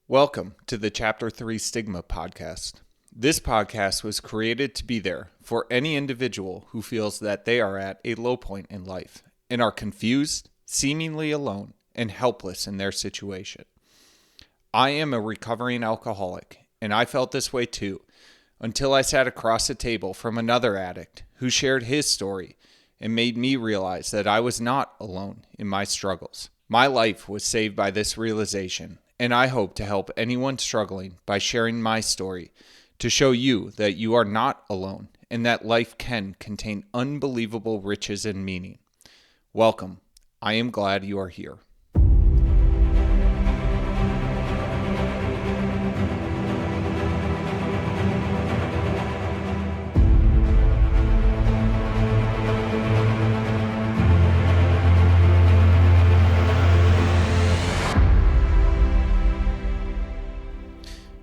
Welcome to the Chapter 3 Stigma podcast. This podcast was created to be there for any individual who feels that they are at a low point in life and are confused, seemingly alone, and helpless in their situation. I am a recovering alcoholic, and I felt this way too, until I sat across a table from another addict who shared his story and made me realize that I was not alone in my struggles. My life was saved by this realization, and I hope to help anyone struggling by sharing my story to show you that you are not alone and that life can contain unbelievable riches and meaning. Welcome. I am glad you are here.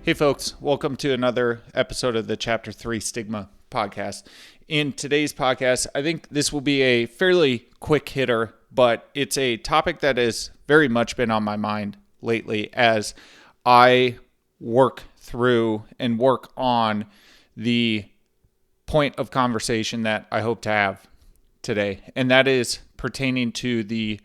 Hey folks, welcome to another episode of the Chapter 3 Stigma podcast. In today's podcast, I think this will be a fairly quick hitter, but it's a topic that has very much been on my mind lately as I work through and work on the point of conversation that I hope to have today. And that is pertaining to the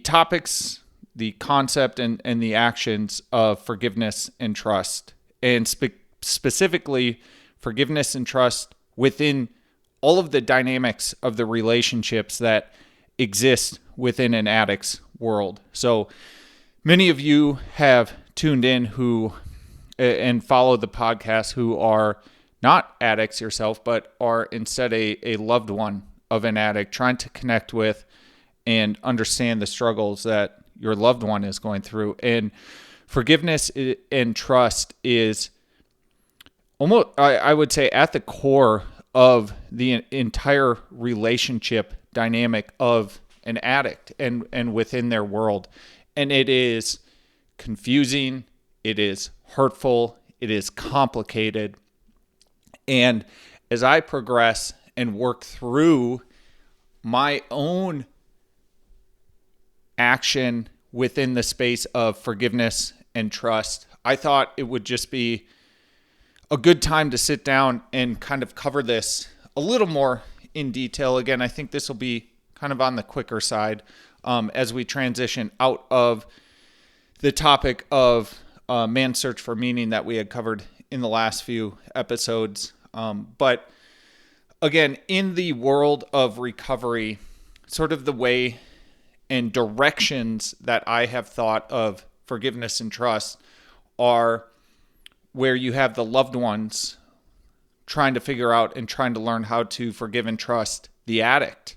topics, the concept and the actions of forgiveness and trust, and specifically forgiveness and trust within all of the dynamics of the relationships that exist within an addict's world. So many of you have tuned in who and follow the podcast who are not addicts yourself, but are instead a loved one of an addict, trying to connect with and understand the struggles that your loved one is going through. And forgiveness and trust is almost, I would say, at the core of the entire relationship dynamic of an addict and within their world. And it is confusing, it is hurtful, it is complicated. And as I progress and work through my own action within the space of forgiveness and trust, I thought it would just be a good time to sit down and kind of cover this a little more in detail. Again, I think this will be kind of on the quicker side as we transition out of the topic of man's search for meaning that we had covered in the last few episodes. But again, in the world of recovery, sort of the way and directions that I have thought of forgiveness and trust are where you have the loved ones trying to figure out and trying to learn how to forgive and trust the addict.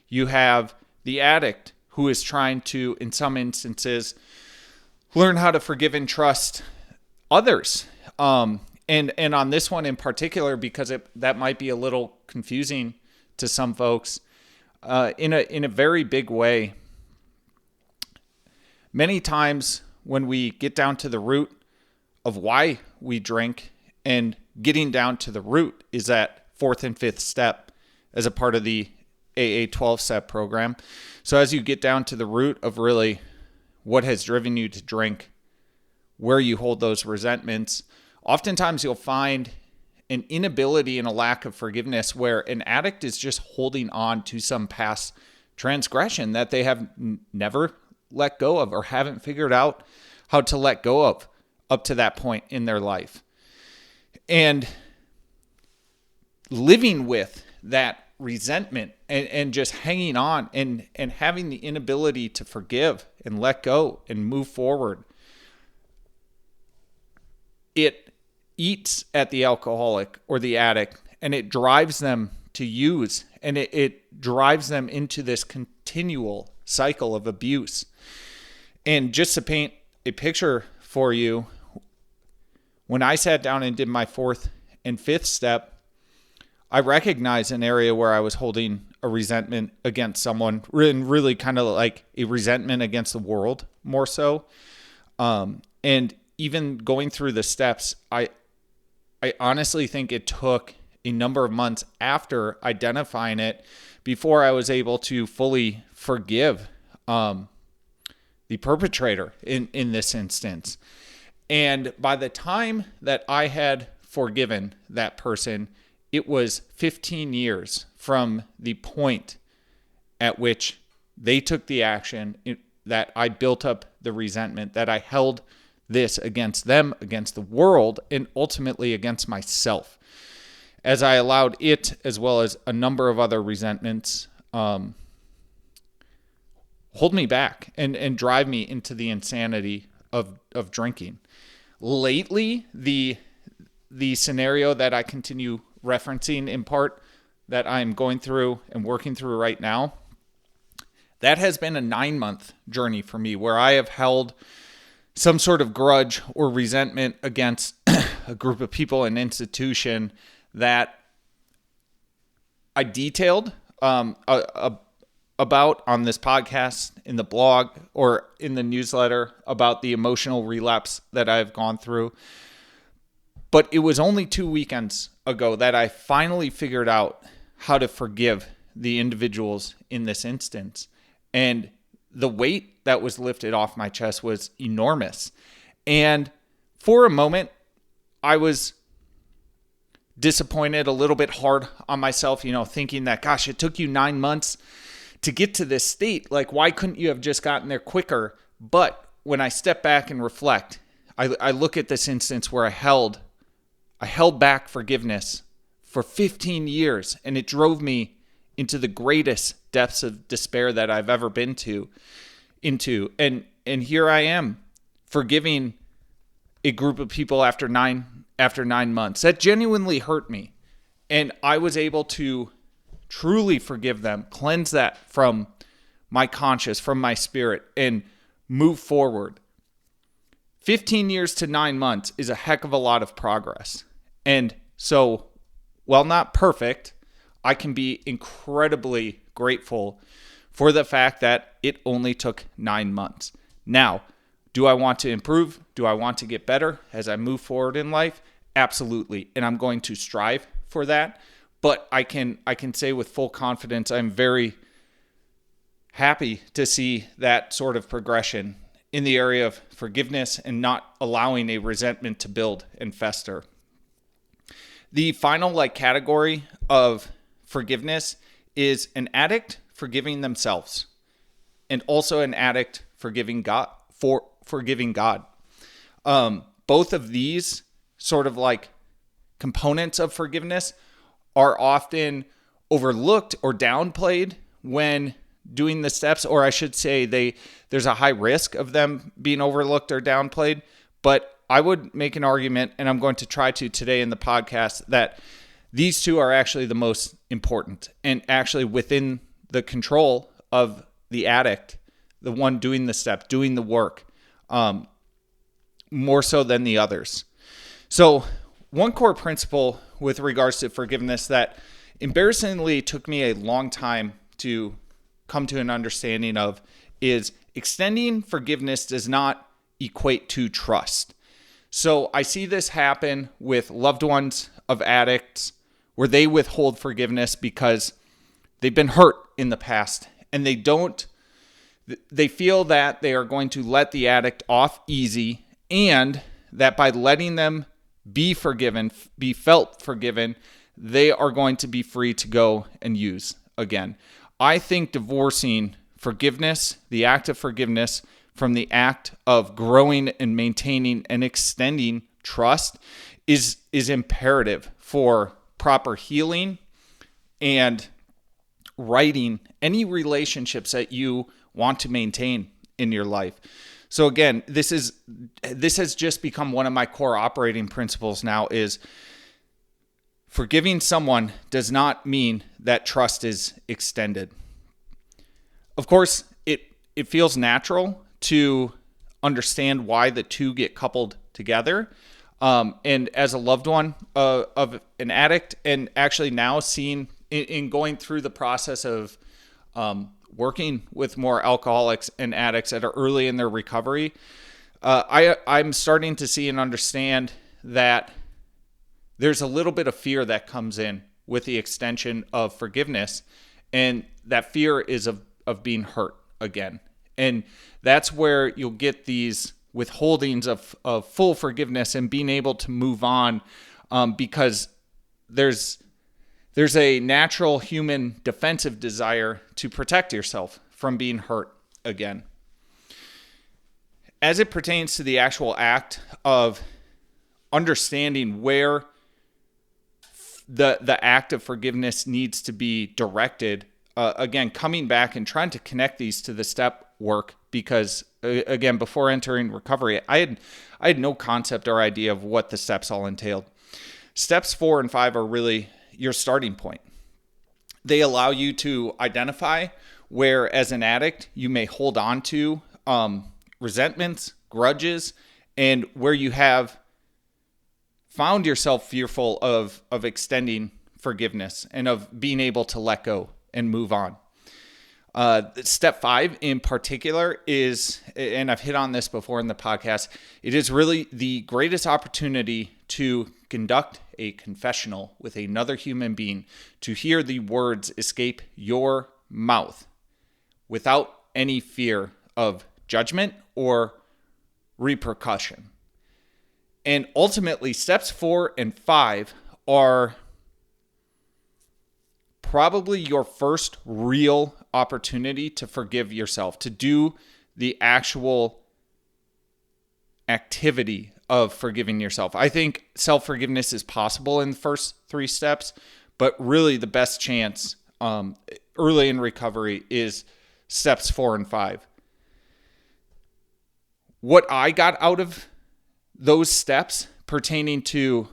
You have the addict who is trying to, in some instances, learn how to forgive and trust others. And on this one in particular, because that might be a little confusing to some folks, in a very big way. Many times when we get down to the root of why we drink, and getting down to the root is that fourth and fifth step as a part of the AA 12-step program. So as you get down to the root of really what has driven you to drink, where you hold those resentments, oftentimes you'll find an inability and a lack of forgiveness where an addict is just holding on to some past transgression that they have never let go of or haven't figured out how to let go of up to that point in their life. And living with that resentment and just hanging on and having the inability to forgive and let go and move forward, it eats at the alcoholic or the addict, and it drives them to use, and it drives them into this continual cycle of abuse. And just to paint a picture for you, when I sat down and did my fourth and fifth step, I recognized an area where I was holding a resentment against someone, and really kind of like a resentment against the world more so. And even going through the steps, I honestly think it took a number of months after identifying it before I was able to fully forgive the perpetrator in this instance. And by the time that I had forgiven that person, it was 15 years from the point at which they took the action that I built up the resentment, that I held this against them, against the world, and ultimately against myself, as I allowed it, as well as a number of other resentments, hold me back and drive me into the insanity of drinking. Lately, the scenario that I continue referencing in part that I'm going through and working through right now, that has been a 9-month journey for me where I have held some sort of grudge or resentment against a group of people, an institution that I detailed about on this podcast, in the blog, or in the newsletter about the emotional relapse that I've gone through. But it was only 2 weekends ago that I finally figured out how to forgive the individuals in this instance. And the weight that was lifted off my chest was enormous. And for a moment, I was disappointed, a little bit hard on myself, thinking that, gosh, it took you 9 months to get to this state. Like, why couldn't you have just gotten there quicker? But when I step back and reflect, I look at this instance where I held back forgiveness for 15 years, and it drove me into the greatest depths of despair that I've ever been into. And here I am, forgiving a group of people after 9 months. That genuinely hurt me. And I was able to truly forgive them, cleanse that from my conscience, from my spirit, and move forward. 15 years to 9 months is a heck of a lot of progress. And so, while not perfect, I can be incredibly grateful for the fact that it only took 9 months. Now, do I want to improve? Do I want to get better as I move forward in life? Absolutely. And I'm going to strive for that. But I can say with full confidence, I'm very happy to see that sort of progression in the area of forgiveness and not allowing a resentment to build and fester. The final category of forgiveness is an addict forgiving themselves, and also an addict forgiving God. Both of these sort of components of forgiveness are often overlooked or downplayed when doing the steps, or I should say there's a high risk of them being overlooked or downplayed. But I would make an argument, and I'm going to try to today in the podcast, that these two are actually the most important and actually within the control of the addict, the one doing the step, doing the work, more so than the others. So one core principle with regards to forgiveness that embarrassingly took me a long time to come to an understanding of is extending forgiveness does not equate to trust. So I see this happen with loved ones of addicts where they withhold forgiveness because they've been hurt in the past, and they feel that they are going to let the addict off easy, and that by letting them be forgiven, be felt forgiven, they are going to be free to go and use again. I think divorcing forgiveness, the act of forgiveness, from the act of growing and maintaining and extending trust is imperative for proper healing and righting any relationships that you want to maintain in your life. So again, this has just become one of my core operating principles now is forgiving someone does not mean that trust is extended. Of course, it feels natural to understand why the two get coupled together. And as a loved one of an addict, and actually now seeing in going through the process of working with more alcoholics and addicts that are early in their recovery, I'm starting to see and understand that there's a little bit of fear that comes in with the extension of forgiveness, and that fear is of being hurt again. And that's where you'll get these withholdings of full forgiveness and being able to move on, because there's a natural human defensive desire to protect yourself from being hurt again. As it pertains to the actual act of understanding where the act of forgiveness needs to be directed, again, coming back and trying to connect these to the step work, because again, before entering recovery, I had no concept or idea of what the steps all entailed. Steps 4 and 5 are really your starting point. They allow you to identify where, as an addict, you may hold on to resentments, grudges, and where you have found yourself fearful of extending forgiveness and of being able to let go and move on. Step 5 in particular is, and I've hit on this before in the podcast, it is really the greatest opportunity to conduct a confessional with another human being, to hear the words escape your mouth without any fear of judgment or repercussion. And ultimately, steps 4 and 5 are probably your first real opportunity to forgive yourself, to do the actual activity of forgiving yourself. I think self-forgiveness is possible in the first 3 steps, but really the best chance early in recovery is steps 4 and 5. What I got out of those steps pertaining to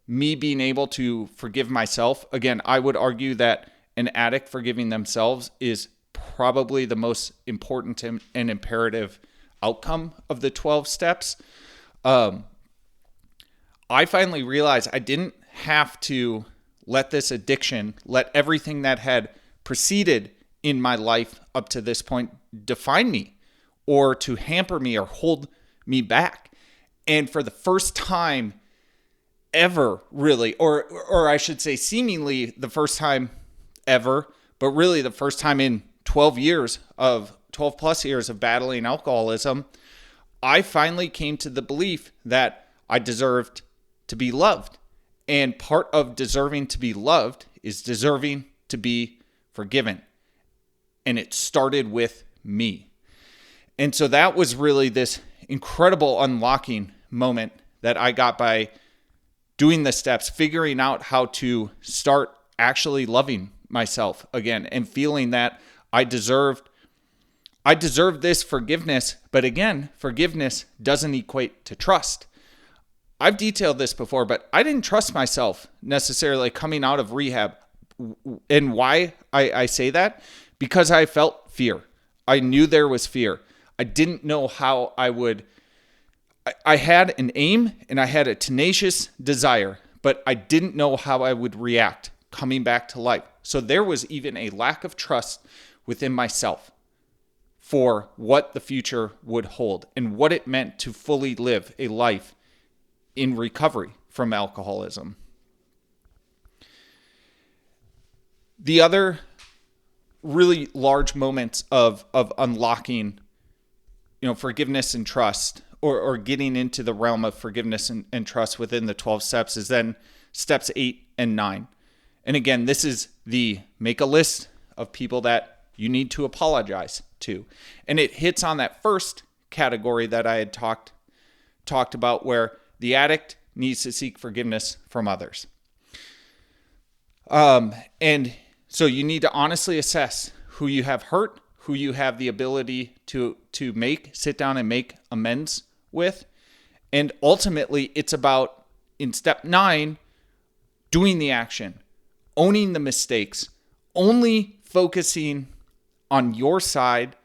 me being able to forgive myself, again, I would argue that an addict forgiving themselves is probably the most important and imperative outcome of the 12 steps. I finally realized I didn't have to let this addiction, let everything that had preceded in my life up to this point define me, or to hamper me or hold me back. And for the first time ever, really, or I should say seemingly the first time ever, but really the first time in 12 plus years of battling alcoholism, I finally came to the belief that I deserved to be loved. And part of deserving to be loved is deserving to be forgiven. And it started with me. And so that was really this incredible unlocking moment that I got by doing the steps, figuring out how to start actually loving myself again and feeling that I deserve this forgiveness. But again, forgiveness doesn't equate to trust. I've detailed this before, but I didn't trust myself necessarily coming out of rehab. And why I say that? Because I felt fear. I knew there was fear. I didn't know how I would. I had an aim and I had a tenacious desire, but I didn't know how I would react coming back to life. So there was even a lack of trust within myself for what the future would hold and what it meant to fully live a life in recovery from alcoholism. The other really large moments of unlocking, forgiveness and trust, or getting into the realm of forgiveness and trust within the 12 steps is then steps 8 and 9. And again, this is the make a list of people that you need to apologize to. And it hits on that first category that I had talked about, where the addict needs to seek forgiveness from others. And so you need to honestly assess who you have hurt, who you have the ability to sit down and make amends with. And ultimately, it's about, in step 9, doing the action, owning the mistakes, only focusing on your side,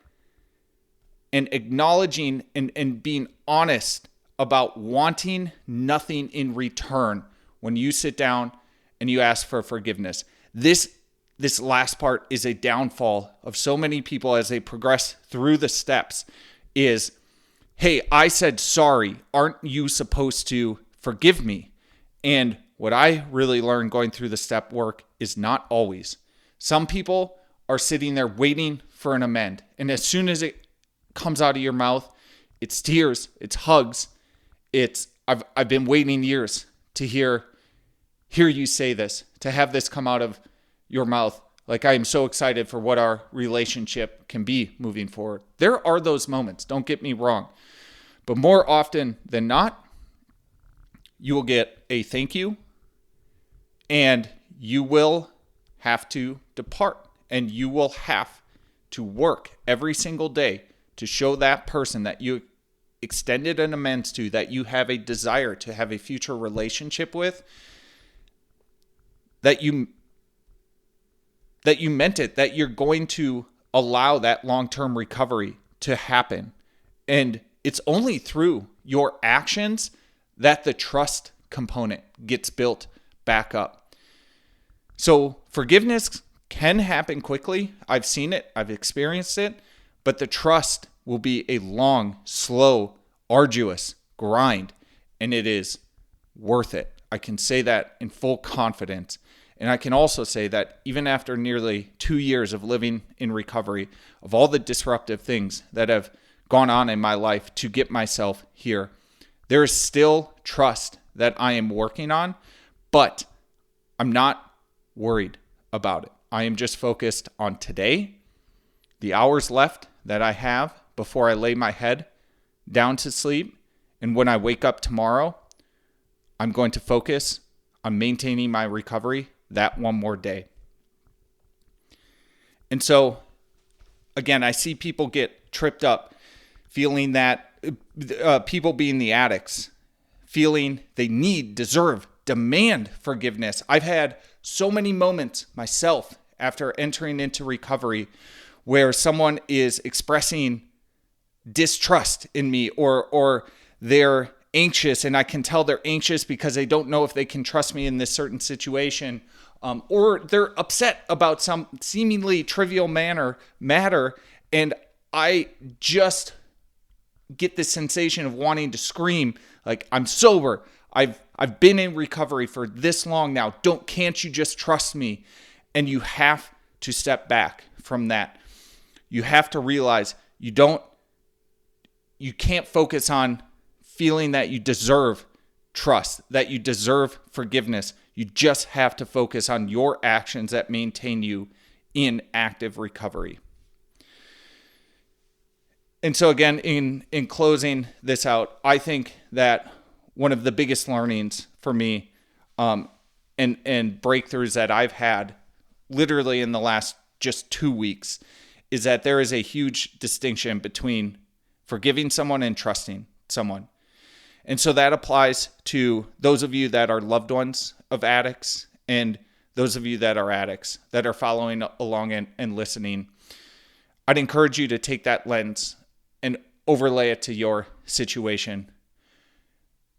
and acknowledging and being honest about wanting nothing in return when you sit down and you ask for forgiveness. This last part is a downfall of so many people as they progress through the steps is, hey, I said sorry. Aren't you supposed to forgive me? And what I really learned going through the step work is not always. Some people are sitting there waiting for an amend. And as soon as it comes out of your mouth, It's tears, it's hugs. I've been waiting years to hear you say this, to have this come out of your mouth. Like, I am so excited for what our relationship can be moving forward. There are those moments, don't get me wrong. But more often than not, you will get a thank you, and you will have to depart, and you will have to work every single day to show that person that you extended an amends to, that you have a desire to have a future relationship with, that you meant it, that you're going to allow that long-term recovery to happen. And it's only through your actions that the trust component gets built back up. So forgiveness can happen quickly. I've seen it, I've experienced it, but the trust will be a long, slow, arduous grind, and it is worth it. I can say that in full confidence. And I can also say that even after nearly 2 years of living in recovery, of all the disruptive things that have gone on in my life to get myself here, there is still trust that I am working on, but I'm not worried about it. I am just focused on today, the hours left that I have before I lay my head down to sleep. And when I wake up tomorrow, I'm going to focus on maintaining my recovery that one more day. And so, again, I see people get tripped up, feeling that people being the addicts, feeling they need, deserve, demand forgiveness. I've had so many moments myself after entering into recovery where someone is expressing distrust in me, or they're anxious, and I can tell they're anxious because they don't know if they can trust me in this certain situation, or they're upset about some seemingly trivial matter, and I just get this sensation of wanting to scream, like, I'm sober, I've been in recovery for this long now, can't you just trust me? And you have to step back from that. You have to realize you can't focus on feeling that you deserve trust, that you deserve forgiveness. You just have to focus on your actions that maintain you in active recovery. And so again, in closing this out, I think that one of the biggest learnings for me and breakthroughs that I've had literally in the last just 2 weeks is that there is a huge distinction between forgiving someone and trusting someone. And so that applies to those of you that are loved ones of addicts and those of you that are addicts that are following along and listening. I'd encourage you to take that lens and overlay it to your situation.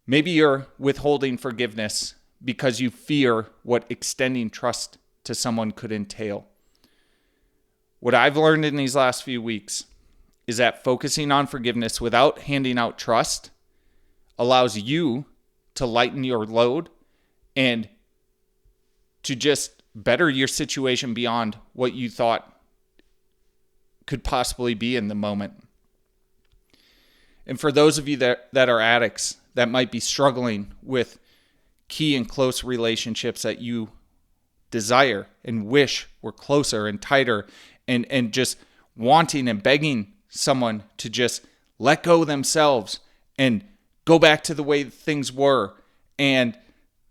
Maybe you're withholding forgiveness because you fear what extending trust to someone could entail. What I've learned in these last few weeks is that focusing on forgiveness without handing out trust allows you to lighten your load and to just better your situation beyond what you thought could possibly be in the moment. And for those of you that are addicts that might be struggling with key and close relationships that you desire and wish were closer and tighter, and just wanting and begging someone to just let go themselves and go back to the way things were and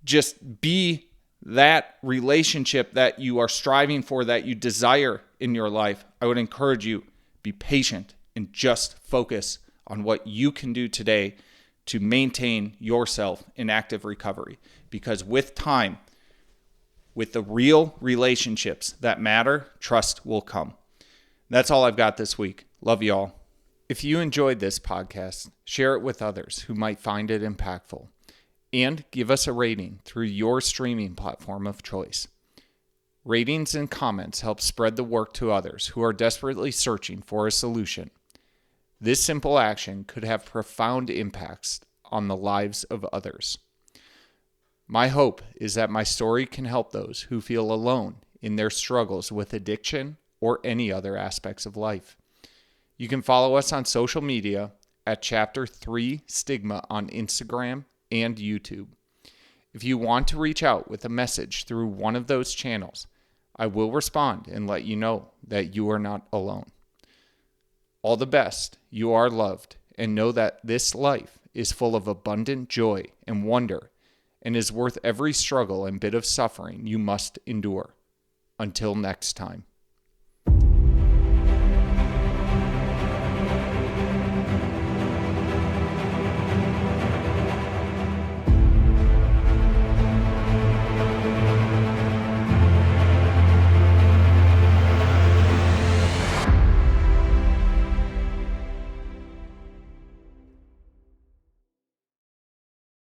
just be that relationship that you are striving for, that you desire in your life, I would encourage you, be patient and just focus on what you can do today to maintain yourself in active recovery. Because with time, with the real relationships that matter, trust will come. That's all I've got this week. Love you all. If you enjoyed this podcast, share it with others who might find it impactful. And give us a rating through your streaming platform of choice. Ratings and comments help spread the work to others who are desperately searching for a solution. This simple action could have profound impacts on the lives of others. My hope is that my story can help those who feel alone in their struggles with addiction or any other aspects of life. You can follow us on social media at Chapter 3 Stigma on Instagram and YouTube. If you want to reach out with a message through one of those channels, I will respond and let you know that you are not alone. All the best, you are loved, and know that this life is full of abundant joy and wonder and is worth every struggle and bit of suffering you must endure. Until next time.